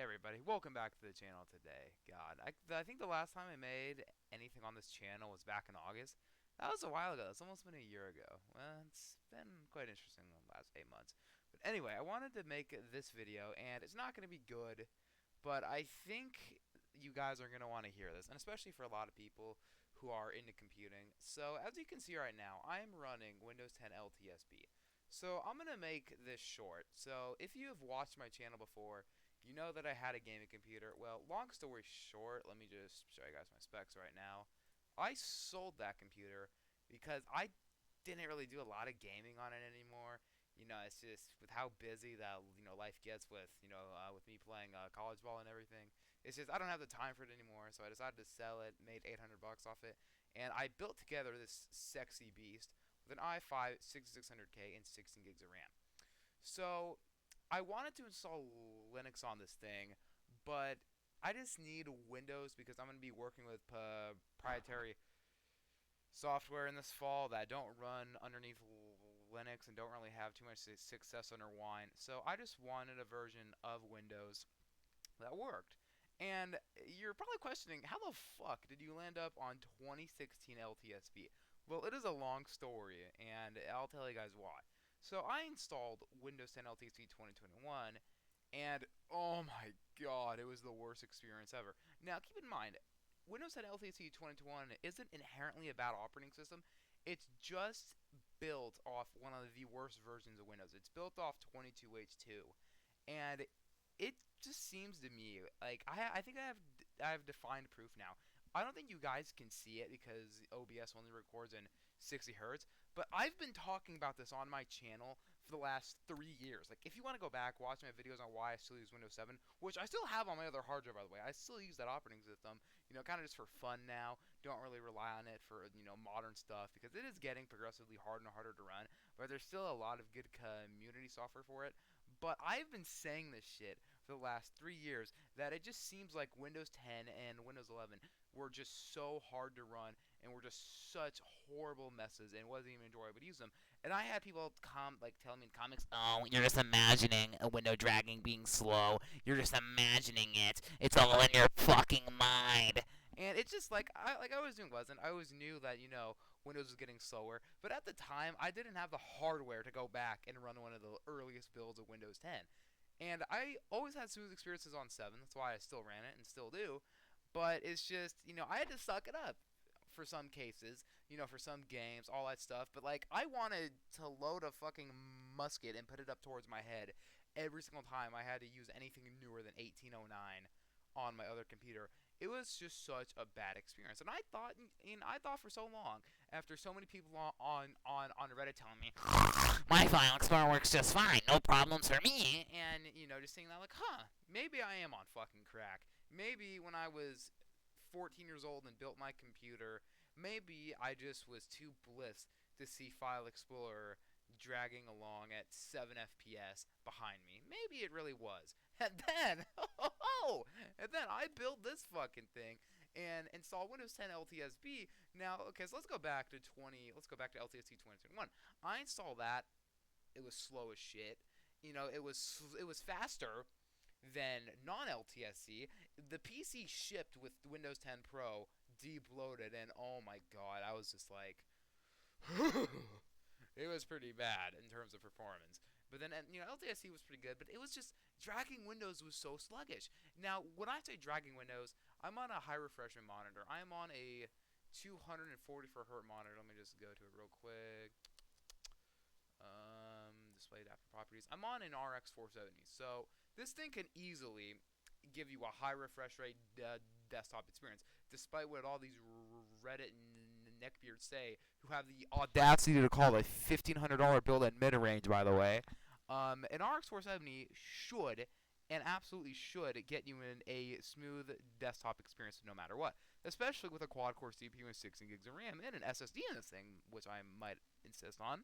Hey everybody, welcome back to the channel today. God, I think the last time I made anything on this channel was back in August. That was a while ago. It's almost been a year ago. Well, it's been quite interesting the last 8 months. But anyway, I wanted to make this video, and it's not going to be good, but I think you guys are going to want to hear this, and especially for a lot of people who are into computing. So as you can see right now, I am running Windows 10 LTSB. So I'm going to make this short. So if you have watched my channel before, you know that I had a gaming computer. Well, long story short, let me just show you guys my specs right now. I sold that computer because I didn't really do a lot of gaming on it anymore. It's just with how busy that life gets with with me playing college ball and everything. It's just I don't have the time for it anymore, so I decided to sell it. Made 800 bucks off it, and I built together this sexy beast with an i5 6600K and 16 gigs of RAM. So I wanted to install Linux on this thing, but I just need Windows because I'm going to be working with proprietary software in this fall that don't run underneath Linux and don't really have too much success under Wine. So I just wanted a version of Windows that worked. And you're probably questioning, how the fuck did you land up on 2016 LTSB? Well, it is a long story, and I'll tell you guys why. So I installed Windows 10 LTSB 2021, and oh my god, it was the worst experience ever. Now, keep in mind, Windows 10 LTSB 2021 isn't inherently a bad operating system. It's just built off one of the worst versions of Windows. It's built off 22H2, and it just seems to me like I think I have defined proof now. I don't think you guys can see it because OBS only records in 60 hertz, but I've been talking about this on my channel for the last 3 years. Like, if you want to go back, watch my videos on why I still use Windows 7, which I still have on my other hard drive, by the way. I still use that operating system, kind of just for fun now. Don't really rely on it for, modern stuff because it is getting progressively harder and harder to run, but there's still a lot of good community software for it. But I've been saying this shit for the last 3 years that it just seems like Windows 10 and Windows 11 were just so hard to run and were just such horrible messes and wasn't even enjoyable to use them. And I had people telling me in comics, "Oh, you're just imagining a window dragging being slow. You're just imagining it. It's all in your fucking mind." And it's just like I always knew it wasn't. I always knew that Windows was getting slower, but at the time I didn't have the hardware to go back and run one of the earliest builds of Windows 10. And I always had smooth experiences on 7. That's why I still ran it and still do. But it's just, I had to suck it up for some cases, for some games, all that stuff. But, I wanted to load a fucking musket and put it up towards my head every single time I had to use anything newer than 1809 on my other computer. It was just such a bad experience. And I thought for so long, after so many people on Reddit telling me, my File Explorer works just fine, no problems for me, and, just saying that, maybe I am on fucking crack. Maybe when I was 14 years old and built my computer, maybe I just was too blissed to see File Explorer dragging along at 7 FPS behind me. Maybe it really was. And then, and then I built this fucking thing and installed Windows 10 LTSB. Now, okay, so let's go back to LTSC 2021. I installed that. It was slow as shit. It was faster than non-LTSC. The PC shipped with Windows 10 Pro debloated, and oh my god, I was just like, it was pretty bad in terms of performance. But then, LTSC was pretty good, but it was just dragging Windows was so sluggish. Now, when I say dragging Windows, I'm on a high refreshment monitor. I'm on a 244 hertz monitor. Let me just go to it real quick. Displayed after properties. I'm on an RX 470, so this thing can easily give you a high refresh rate desktop experience, despite what all these Reddit neckbeards say, who have the audacity to call a $1,500 build at mid-range, by the way. An RX 470 should, and absolutely should, get you in a smooth desktop experience no matter what, especially with a quad-core CPU and 16 gigs of RAM and an SSD in this thing, which I might insist on.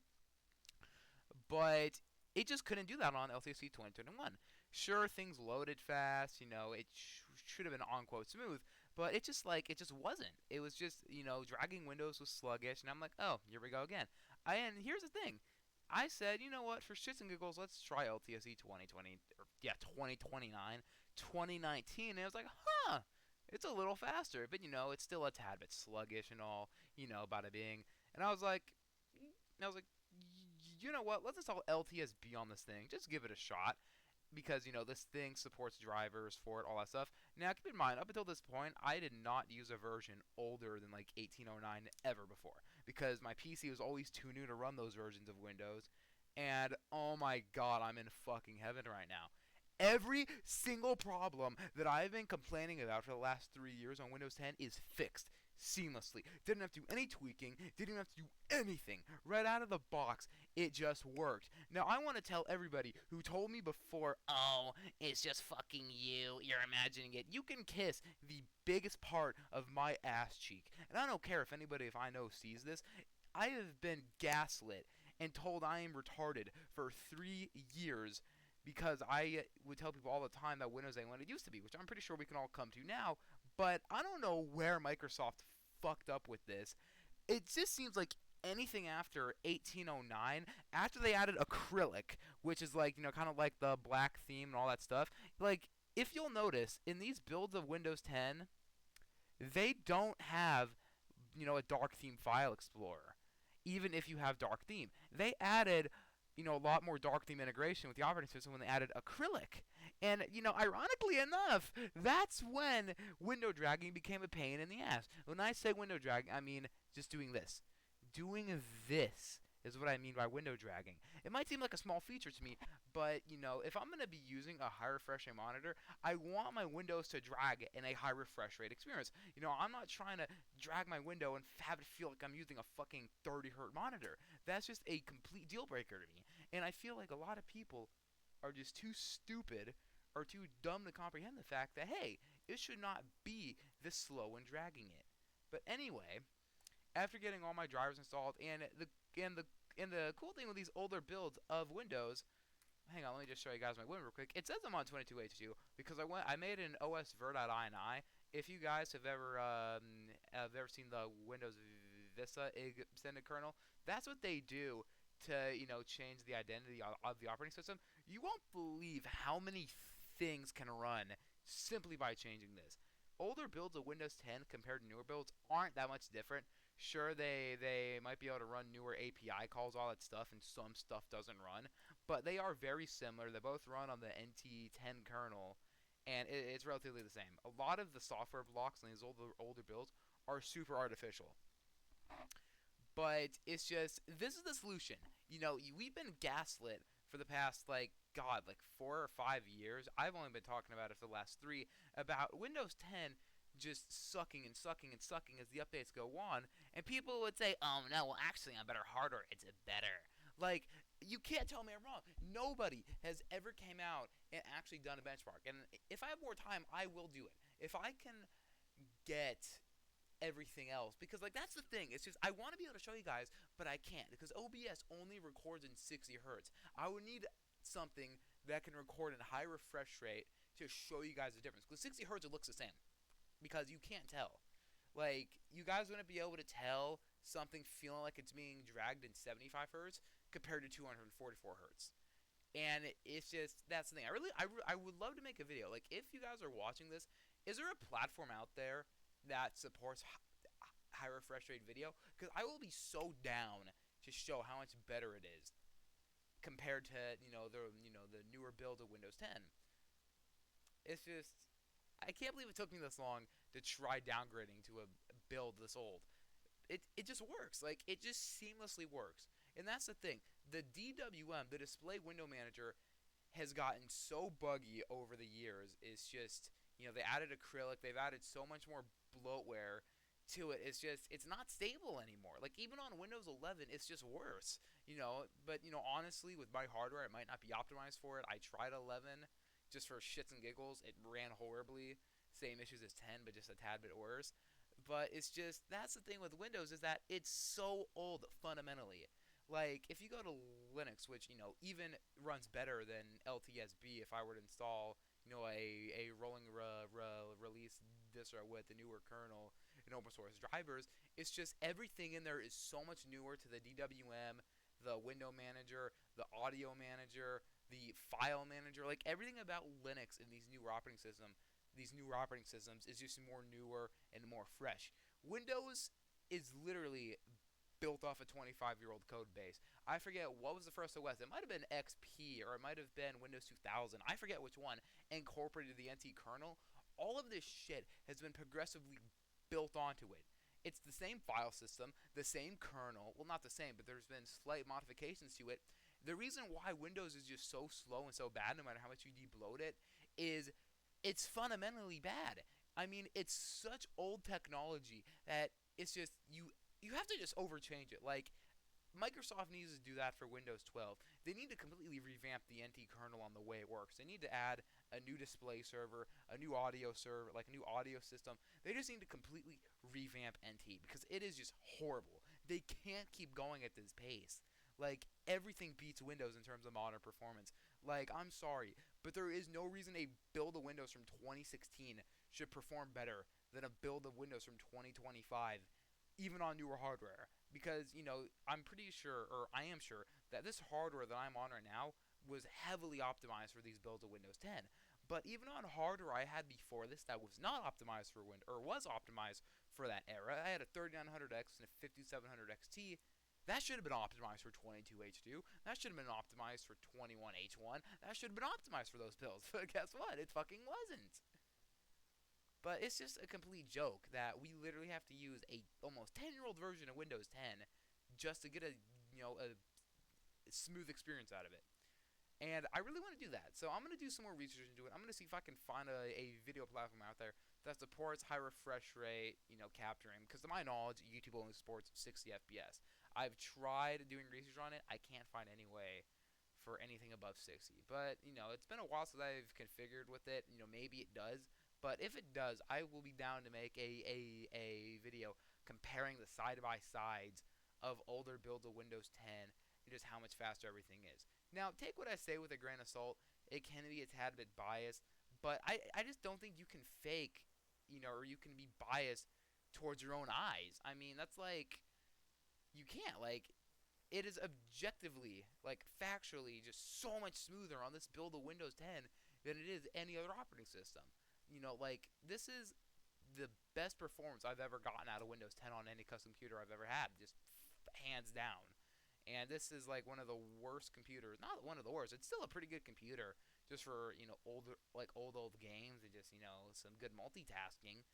But it just couldn't do that on LTSC 2021. Sure, things loaded fast, it should have been on-quote smooth, but it just wasn't. It was just, dragging Windows was sluggish, and I'm like, oh, here we go again. And here's the thing. I said, you know what, for shits and giggles, let's try LTSC 2020, or, yeah, 2029, 2019, and I was like, huh, it's a little faster, but it's still a tad bit sluggish and all, bada bing. And I was like, you know what? Let's install LTSB on this thing. Just give it a shot because this thing supports drivers for it, all that stuff. Now keep in mind, up until this point, I did not use a version older than like 1809 ever before because my PC was always too new to run those versions of Windows. And oh my god, I'm in fucking heaven right now. Every single problem that I've been complaining about for the last 3 years on Windows 10 is fixed seamlessly. Didn't have to do any tweaking, didn't have to do anything. Right out of the box, it just worked. Now, I want to tell everybody who told me before, oh, it's just fucking you, you're imagining it. You can kiss the biggest part of my ass cheek. And I don't care if anybody, if I know, sees this. I have been gaslit and told I am retarded for 3 years because I would tell people all the time that Windows ain't what it used to be, which I'm pretty sure we can all come to now. But I don't know where Microsoft fucked up with this. It just seems like anything after 1809, after they added acrylic, which is like, kind of like the black theme and all that stuff, like, if you'll notice, in these builds of Windows 10, they don't have, a dark theme file explorer, even if you have dark theme. They added a lot more dark theme integration with the operating system when they added acrylic. And, ironically enough, that's when window dragging became a pain in the ass. When I say window dragging, I mean just doing this. Doing this is what I mean by window dragging. It might seem like a small feature to me, but, if I'm going to be using a high refresh rate monitor, I want my windows to drag in a high refresh rate experience. I'm not trying to drag my window and have it feel like I'm using a fucking 30 Hz monitor. That's just a complete deal breaker to me. And I feel like a lot of people are just too stupid or too dumb to comprehend the fact that, hey, it should not be this slow when dragging it. But anyway, after getting all my drivers installed, and the cool thing with these older builds of Windows, hang on, let me just show you guys my win real quick. It says I'm on 22H2 because I made an OS ver.ini. If you guys have ever seen the Windows Vista extended kernel, that's what they do to change the identity of the operating system. You won't believe how many things can run simply by changing this. Older builds of Windows 10 compared to newer builds aren't that much different. Sure, they might be able to run newer API calls, all that stuff, and some stuff doesn't run, but they are very similar. They both run on the NT10 kernel, and it's relatively the same. A lot of the software blocks in these older builds are super artificial. But it's just, this is the solution. We've been gaslit for the past, like 4 or 5 years. I've only been talking about it for the last 3, about Windows 10 just sucking and sucking and sucking as the updates go on. And people would say, oh no, well actually on better hardware, it's better. Like, you can't tell me I'm wrong. Nobody has ever came out and actually done a benchmark. And if I have more time, I will do it. If I can get everything else, because that's the thing, it's just I want to be able to show you guys, but I can't because OBS only records in 60 Hz. I would need something that can record in high refresh rate to show you guys the difference, because 60 Hz it looks the same because you can't tell. Like, you guys wouldn't be able to tell something feeling like it's being dragged in 75 Hz compared to 244 Hz. And it's just, that's the thing. I would love to make a video. Like, if you guys are watching this, is there a platform out there that supports high refresh rate video? Because I will be so down to show how much better it is compared to the newer build of Windows 10. It's just, I can't believe it took me this long to try downgrading to a build this old. It just works. Like, it just seamlessly works. And that's the thing. The DWM, the Display Window Manager, has gotten so buggy over the years. It's just, they added acrylic. They've added so much more bloatware to it. It's just, it's not stable anymore. Like, even on Windows 11, it's just worse. But honestly, with my hardware, it might not be optimized for it. I tried 11 just for shits and giggles. It ran horribly. Same issues as 10, but just a tad bit worse. But it's just, that's the thing with Windows, is that it's so old fundamentally. Like, if you go to Linux, which, even runs better than LTSB if I were to install, a rolling release distro with the newer kernel and open source drivers, it's just everything in there is so much newer to the DWM, the window manager, the audio manager, the file manager, like everything about Linux in these newer operating systems is just more newer and more fresh. Windows is literally built off a 25-year-old code base. I forget what was the first OS. It might have been XP or it might have been Windows 2000. I forget which one incorporated the NT kernel. All of this shit has been progressively built onto it. It's the same file system, the same kernel. Well, not the same, but there's been slight modifications to it. The reason why Windows is just so slow and so bad, no matter how much you debloat it, is it's fundamentally bad. I mean, it's such old technology that it's just you have to just overchange it. Like Microsoft needs to do that for Windows 12. They need to completely revamp the NT kernel on the way it works. They need to add a new display server, a new audio server, like a new audio system. They just need to completely revamp NT because it is just horrible. They can't keep going at this pace. Like everything beats Windows in terms of modern performance. Like I'm sorry, but there is no reason a build of Windows from 2016 should perform better than a build of Windows from 2025, even on newer hardware. Because, I'm pretty sure, or I am sure, that this hardware that I'm on right now was heavily optimized for these builds of Windows 10. But even on hardware I had before this that was not optimized for or was optimized for that era, I had a 3900X and a 5700 XT. That should have been optimized for 22H2. That should have been optimized for 21H1. That should have been optimized for those builds. But guess what? It fucking wasn't. But it's just a complete joke that we literally have to use a almost 10-year-old version of Windows 10 just to get a smooth experience out of it. And I really want to do that. So I'm going to do some more research into it. I'm going to see if I can find a video platform out there that supports high refresh rate, capturing. Because to my knowledge, YouTube only supports 60 FPS. I've tried doing research on it. I can't find any way for anything above 60. But, it's been a while since I've configured with it. Maybe it does. But if it does, I will be down to make a video comparing the side-by-sides of older builds of Windows 10 and just how much faster everything is. Now, take what I say with a grain of salt. It can be a tad bit biased, but I just don't think you can fake, or you can be biased towards your own eyes. I mean, that's like, you can't. Like, it is objectively, like, factually just so much smoother on this build of Windows 10 than it is any other operating system. Like, this is the best performance I've ever gotten out of Windows 10 on any custom computer I've ever had, just hands down. And this is like one of the worst computers. Not one of the worst. It's still a pretty good computer, just for older, like old games and just some good multitasking.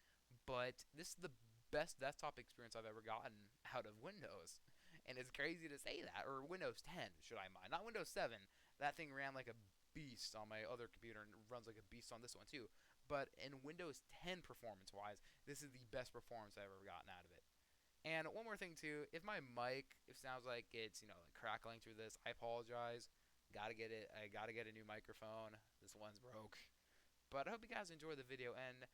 But this is the best desktop experience I've ever gotten out of Windows. And it's crazy to say that, or Windows 10, should I mind? Not Windows 7. That thing ran like a beast on my other computer and runs like a beast on this one too. But in Windows 10 performance-wise, this is the best performance I've ever gotten out of it. And one more thing too, if my mic, it sounds like it's like crackling through this, I apologize. Gotta get it. I gotta get a new microphone. This one's broke. But I hope you guys enjoy the video, and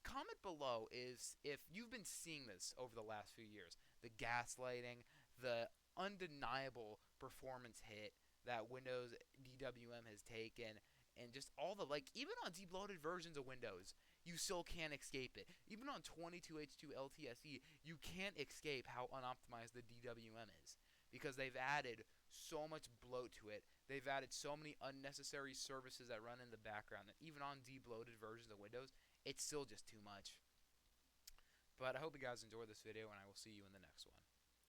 comment below is if you've been seeing this over the last few years. The gaslighting, the undeniable performance hit that Windows DWM has taken, and just all the, like, even on debloated versions of Windows, you still can't escape it. Even on 22H2 LTSC, you can't escape how unoptimized the DWM is. Because they've added so much bloat to it. They've added so many unnecessary services that run in the background that even on debloated versions of Windows, it's still just too much. But I hope you guys enjoyed this video, and I will see you in the next one.